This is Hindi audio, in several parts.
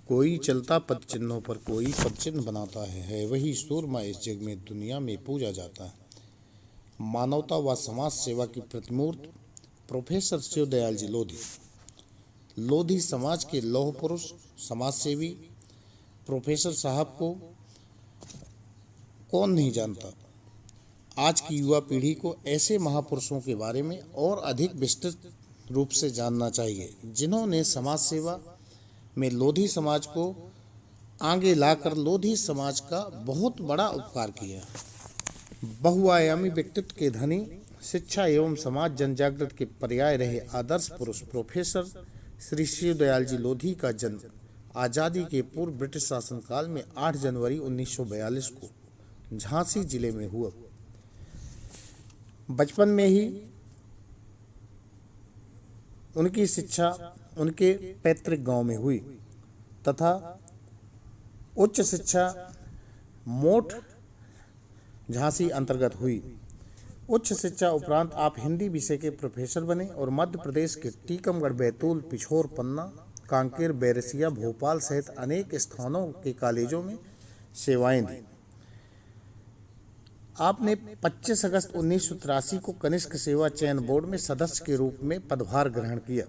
कोई चलता पद चिन्हों पर कोई पद चिन्ह बनाता है वही सूरमा इस जग में दुनिया में पूजा जाता है। मानवता व समाज सेवा की प्रतिमूर्त प्रोफेसर शिवदयाल जी लोधी। लोधी समाज के लौह पुरुष समाज सेवी प्रोफेसर साहब को कौन नहीं जानता। आज की युवा पीढ़ी को ऐसे महापुरुषों के बारे में और अधिक विस्तृत रूप से जानना चाहिए जिन्होंने समाज सेवा में लोधी समाज को आगे लाकर लोधी समाज का बहुत बड़ा उपकार किया। बहुआयामी व्यक्तित्व के धनी, शिक्षा एवं समाज जनजागृत के पर्याय रहे आदर्श पुरुष प्रोफेसर श्री शिवदयाल जी लोधी का जन्म आज़ादी के पूर्व ब्रिटिश शासनकाल में 8 जनवरी 1942 को झांसी जिले में हुआ। बचपन में ही उनकी शिक्षा उनके पैतृक गांव में हुई तथा उच्च शिक्षा मोठ झांसी अंतर्गत हुई। उच्च शिक्षा उपरांत आप हिंदी विषय के प्रोफेसर बने और मध्य प्रदेश के टीकमगढ़, बैतूल, पिछोर, पन्ना, कांकेर, बैरसिया, भोपाल सहित अनेक स्थानों के कॉलेजों में सेवाएं दी। आपने 25 अगस्त 1983 को कनिष्क सेवा चयन बोर्ड में सदस्य के रूप में पदभार ग्रहण किया।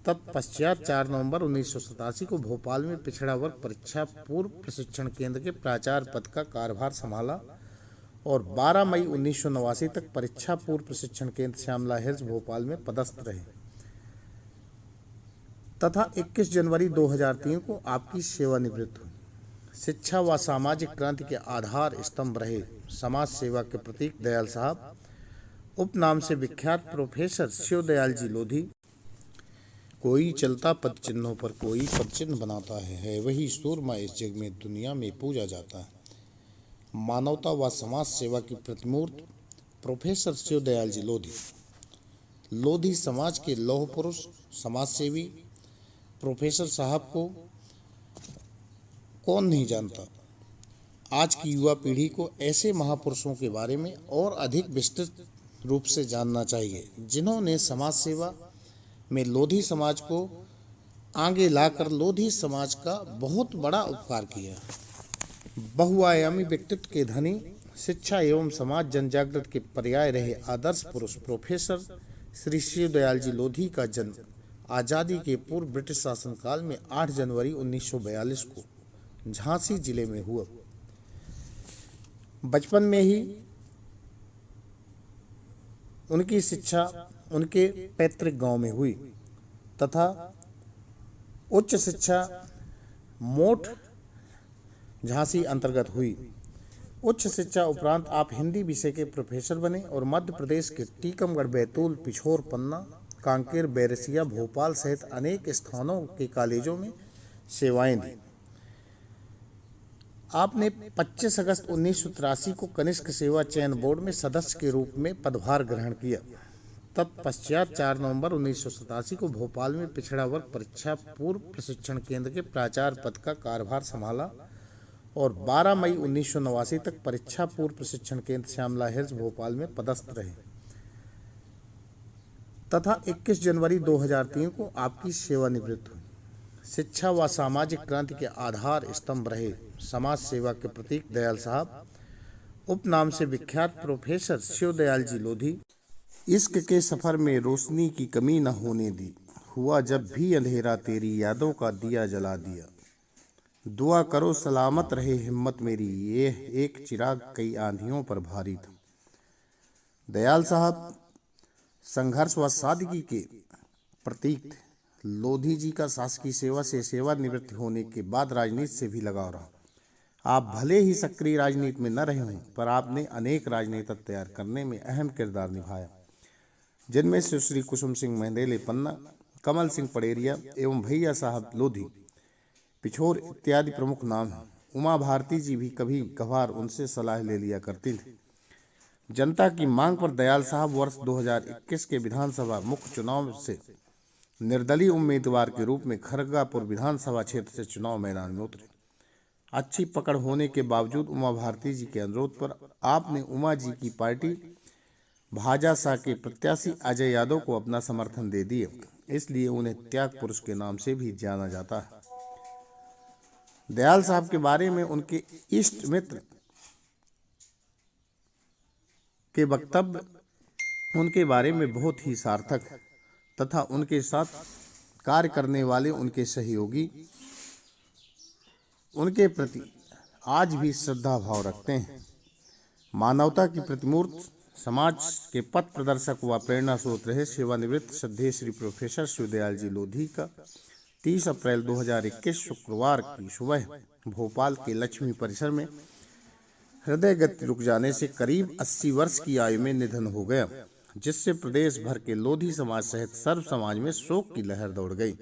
तत्पश्चात 4 नवंबर 1987 को भोपाल में पिछड़ा वर्ग परीक्षा पूर्व प्रशिक्षण केंद्र के प्राचार्य पद का कार्यभार संभाला और 12 मई 1989 तक परीक्षा पूर्व प्रशिक्षण केंद्र श्यामला हिल्स भोपाल में पदस्थ रहे तथा 21 जनवरी 2003 को आपकी सेवानिवृत्त हुई। शिक्षा व सामाजिक क्रांति के आधार स्तंभ रहे समाज सेवा के प्रतीक दयाल साहब उपनाम से विख्यात प्रोफेसर शिवदयाल जी लोधी। कोई चलता पद चिन्हों पर कोई पद चिन्ह बनाता है वही सूरमा इस जग में दुनिया में पूजा जाता है। मानवता व समाज सेवा की प्रतिमूर्त प्रोफेसर शिवदयाल जी लोधी। लोधी समाज के लौह पुरुष समाज सेवी प्रोफेसर साहब को कौन नहीं जानता। आज की युवा पीढ़ी को ऐसे महापुरुषों के बारे में और अधिक विस्तृत रूप से जानना चाहिए जिन्होंने समाज सेवा में लोधी समाज को आगे लाकर लोधी समाज का बहुत बड़ा उपकार किया। बहुआयामी व्यक्तित्व के धनी, शिक्षा एवं समाज जनजागृत के पर्याय रहे आदर्श पुरुष प्रोफेसर श्री शिवदयाल जी लोधी का जन्म आज़ादी के पूर्व ब्रिटिश शासनकाल में 8 जनवरी 1942 को झांसी जिले में हुआ। बचपन में ही उनकी शिक्षा उनके पैतृक गांव में हुई तथा उच्च शिक्षा मोठ झांसी अंतर्गत हुई। उच्च शिक्षा उपरांत आप हिंदी विषय के प्रोफेसर बने और मध्य प्रदेश के टीकमगढ़, बैतूल, पिछोर, पन्ना, कांकेर, बैरसिया, भोपाल सहित अनेक स्थानों के कॉलेजों में सेवाएं दी। आपने 25 अगस्त 1983 को कनिष्क सेवा चयन बोर्ड में सदस्य के रूप में पदभार ग्रहण किया। तत्पश्चात 4 नवंबर 1987 को भोपाल में पिछड़ा वर्ग परीक्षा पूर्व प्रशिक्षण केंद्र के प्राचार्य पद का कार्यभार संभाला और 12 मई 1989 तक परीक्षा पूर्व प्रशिक्षण केंद्र श्यामला हिल्स भोपाल में पदस्थ रहे तथा 21 जनवरी 2003 को आपकी सेवानिवृत्त हुई। शिक्षा व सामाजिक क्रांति के आधार स्तंभ रहे समाज सेवा के प्रतीक दयाल साहब उपनाम से विख्यात प्रोफेसर शिवदयाल जी लोधी। इश्क के सफर में रोशनी की कमी न होने दी, हुआ जब भी अंधेरा तेरी यादों का दिया जला दिया। दुआ करो सलामत रहे हिम्मत मेरी, ये एक चिराग कई आंधियों पर भारी था। दयाल साहब संघर्ष व सादगी के प्रतीक थे। लोधी जी का शासकीय सेवा से सेवानिवृत्त होने के बाद राजनीति से भी लगाव रहा। आप भले ही सक्रिय राजनीति में न रहे हों पर आपने अनेक राजनेता तैयार करने में अहम किरदार निभाया, जिनमें सुश्री कुसुम सिंह मेंदेले पन्ना, कमल सिंह पडेरिया एवं भैया साहब लोधी पिछोर इत्यादि प्रमुख नाम हैं। उमा भारती जी भी कभी कभार उनसे सलाह ले लिया करती थी। जनता की मांग पर दयाल साहब वर्ष 2021 के विधानसभा मुख्य चुनाव से निर्दलीय उम्मीदवार के रूप में खरगापुर विधानसभा क्षेत्र से चुनाव मैदान में उतरे। अच्छी पकड़ होने के बावजूद उमा भारती जी के अनुरोध पर आपने उमा जी की पार्टी भाजपा के प्रत्याशी अजय यादव को अपना समर्थन दे दिए, इसलिए उन्हें त्याग पुरुष के नाम से भी जाना जाता है। दयाल साहब के बारे में उनके इष्ट मित्र के वक्तव्य उनके बारे में बहुत ही सार्थक तथा उनके साथ कार्य करने वाले उनके सहयोगी उनके प्रति आज भी श्रद्धा भाव रखते हैं। मानवता की प्रतिमूर्त समाज के पथ प्रदर्शक व प्रेरणा स्रोत रहे सेवानिवृत्त श्रद्धेय श्री प्रोफेसर शिवदयाल जी लोधी का 30 अप्रैल 2021 शुक्रवार की सुबह भोपाल के लक्ष्मी परिसर में हृदय गति रुक जाने से करीब 80 वर्ष की आयु में निधन हो गया, जिससे प्रदेश भर के लोधी समाज सहित सर्व समाज में शोक की लहर दौड़ गई।